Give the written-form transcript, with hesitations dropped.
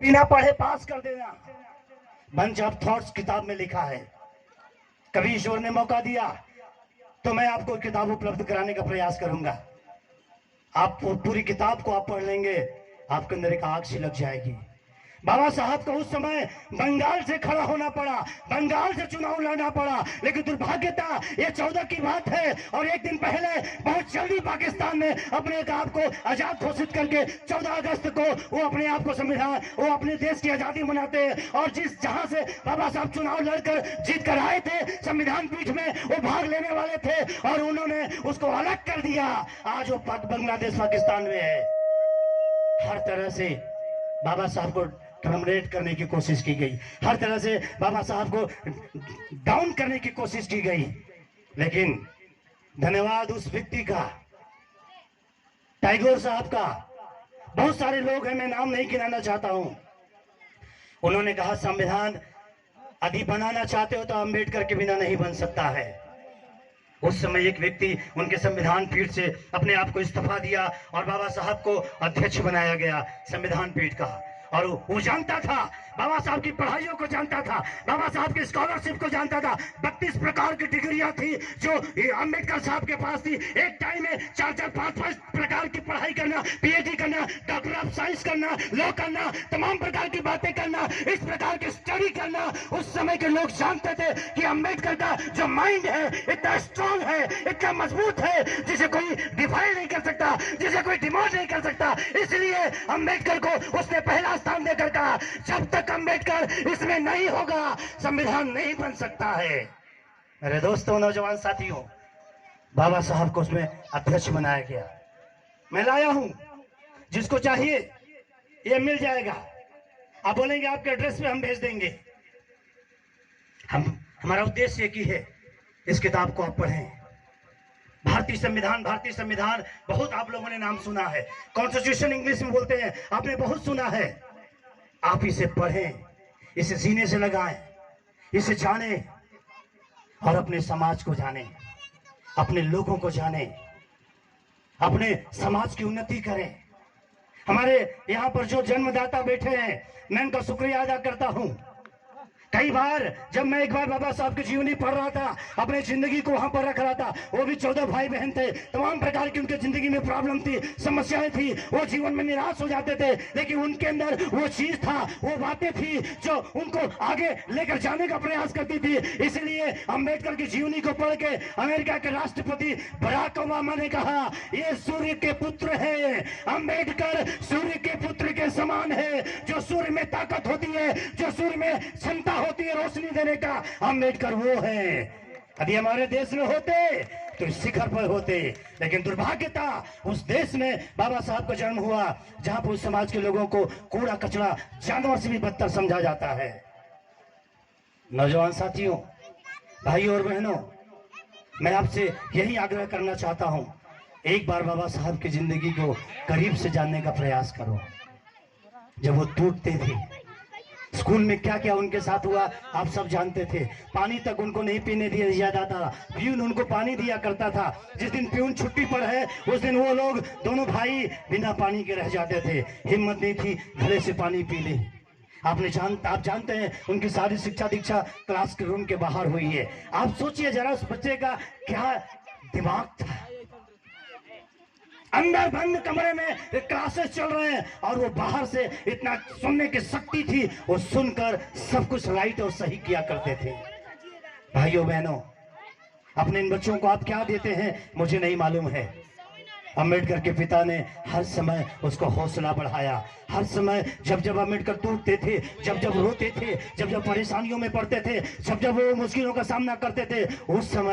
बिना पढ़े पास कर देना। बंच ऑफ थॉट्स किताब में लिखा है। कभी ईश्वर ने मौका दिया तो मैं आपको किताब उपलब्ध कराने का प्रयास करूंगा। आप पूरी किताब को आप पढ़ लेंगे, आपके अंदर एक आग सी लग जाएगी। बाबा साहब को उस समय बंगाल से खड़ा होना पड़ा, बंगाल से चुनाव लड़ना पड़ा, लेकिन दुर्भाग्य था ये 14 की बात है और एक दिन पहले बहुत जल्दी पाकिस्तान ने अपने आप को आजाद घोषित करके 14 अगस्त को वो अपने आप को संविधान, वो अपने देश की आजादी मनाते हैं। और जहां से बाबा साहब चुनाव लड़कर जीत कर आए थे, संविधान पीठ में वो भाग लेने वाले थे और उन्होंने उसको अलग कर दिया। आज वो बांग्लादेश पाकिस्तान में है। हर तरह से बाबा साहब को टर्मिनेट करने की कोशिश की गई, हर तरह से बाबा साहब को डाउन करने की कोशिश की गई, लेकिन धन्यवाद उस व्यक्ति का, टैगोर साहब का। बहुत सारे लोग हैं, मैं नाम नहीं गिनाना चाहता हूं। उन्होंने कहा संविधान यदि बनाना चाहते हो तो अंबेडकर के बिना नहीं बन सकता है। उस समय एक व्यक्ति उनके संविधान पीठ से अपने आप को इस्तीफा दिया और बाबा साहब को अध्यक्ष बनाया गया संविधान पीठ का। और वो जानता था, बाबा साहब की पढ़ाइयों को जानता था, बाबा साहब की स्कॉलरशिप को जानता था। 32 प्रकार की डिग्रियां थी जो अंबेडकर साहब के पास थी। एक टाइम में 4-4, 5-5 प्रकार की पढ़ाई करना, पीएचडी करना, डॉक्टर ऑफ साइंस करना, लॉ करना, तमाम प्रकार की बातें करना, इस प्रकार की स्टडी करना। उस समय के लोग जानते थे कि अंबेडकर का जो माइंड है इतना स्ट्रांग है, इतना मजबूत है, जिसे कोई डिफाइन नहीं कर सकता, जिसे कोई डिमोट नहीं कर सकता। इसलिए अंबेडकर को उसने पहला स्थान देकर कहा जब तक अंबेडकर इसमें नहीं होगा संविधान नहीं बन सकता है। मेरे दोस्तों, नौजवान साथियों, बाबा साहब को उसमें अध्यक्ष बनाया गया। मैं लाया हूं, जिसको चाहिए ये मिल जाएगा। आप बोलेंगे आपके एड्रेस पे हम भेज देंगे। हमारा उद्देश्य एक ही है, इस किताब को आप पढ़ें। भारतीय संविधान बहुत आप लोगों ने नाम सुना है, कॉन्स्टिट्यूशन इंग्लिश में बोलते हैं, आपने बहुत सुना है। आप इसे पढ़ें, इसे सीने से लगाएं, इसे जानें और अपने समाज को जानें, अपने लोगों को जानें, अपने समाज की उन्नति करें। हमारे यहाँ पर जो जन्मदाता बैठे हैं, मैं उनका शुक्रिया अदा करता हूं। कई बार जब मैं एक बार बाबा साहब की जीवनी पढ़ रहा था, अपने जिंदगी को वहां पर रख रहा था, वो भी 14 भाई बहन थे, तमाम प्रकार की उनके जिंदगी में प्रॉब्लम थी, समस्याएं थी, वो जीवन में निराश हो जाते थे, लेकिन उनके अंदर वो चीज था, वो बातें थी जो उनको आगे लेकर जाने का प्रयास करती थी। इसलिए अंबेडकर की जीवनी को पढ़ के अमेरिका के राष्ट्रपति बराक ओबामा ने कहा ये सूर्य के पुत्र है, अंबेडकर सूर्य के पुत्र के समान है। जो सूर्य में ताकत होती है, जो सूर्य में क्षमता होती है रोशनी देने का, अंबेडकर वो है। यदि हमारे देश में होते तो इस शिखर पर होते, लेकिन दुर्भाग्य था उस देश में बाबा साहब का जन्म हुआ जहां पर उस समाज के लोगों को कूड़ा कचरा जानवर से भी बदतर समझा जाता है। नौजवान साथियों, भाइयों और बहनों, मैं आपसे यही आग्रह करना चाहता हूं, एक बार बाबा साहब की जिंदगी को करीब से जानने का प्रयास करो। जब वो टूटते थे, स्कूल में क्या क्या उनके साथ हुआ आप सब जानते थे। पानी तक उनको नहीं पीने दिया जाता था, प्यून उनको पानी दिया करता था। जिस दिन प्यून छुट्टी पर है उस दिन वो लोग दोनों भाई बिना पानी के रह जाते थे, हिम्मत नहीं थी घड़े से पानी पी ले। आप जानते हैं उनकी सारी शिक्षा दीक्षा क्लास के रूम के बाहर हुई है। आप सोचिए जरा उस बच्चे का क्या दिमाग था। अंदर बंद कमरे में क्लासेस चल रहे हैं और वो बाहर से इतना सुनने की शक्ति थी, वो सुनकर सब कुछ राइट और सही किया करते थे। भाइयों बहनों, अपने इन बच्चों को आप क्या देते हैं मुझे नहीं मालूम है। अंबेडकर के पिता ने हर समय उसको हौसला बढ़ाया। हर समय जब जब अंबेडकर टूटते थे, जब जब रोते थे, जब जब परेशानियों में पड़ते थे, जब जब वो मुश्किलों का सामना करते थे, उस समय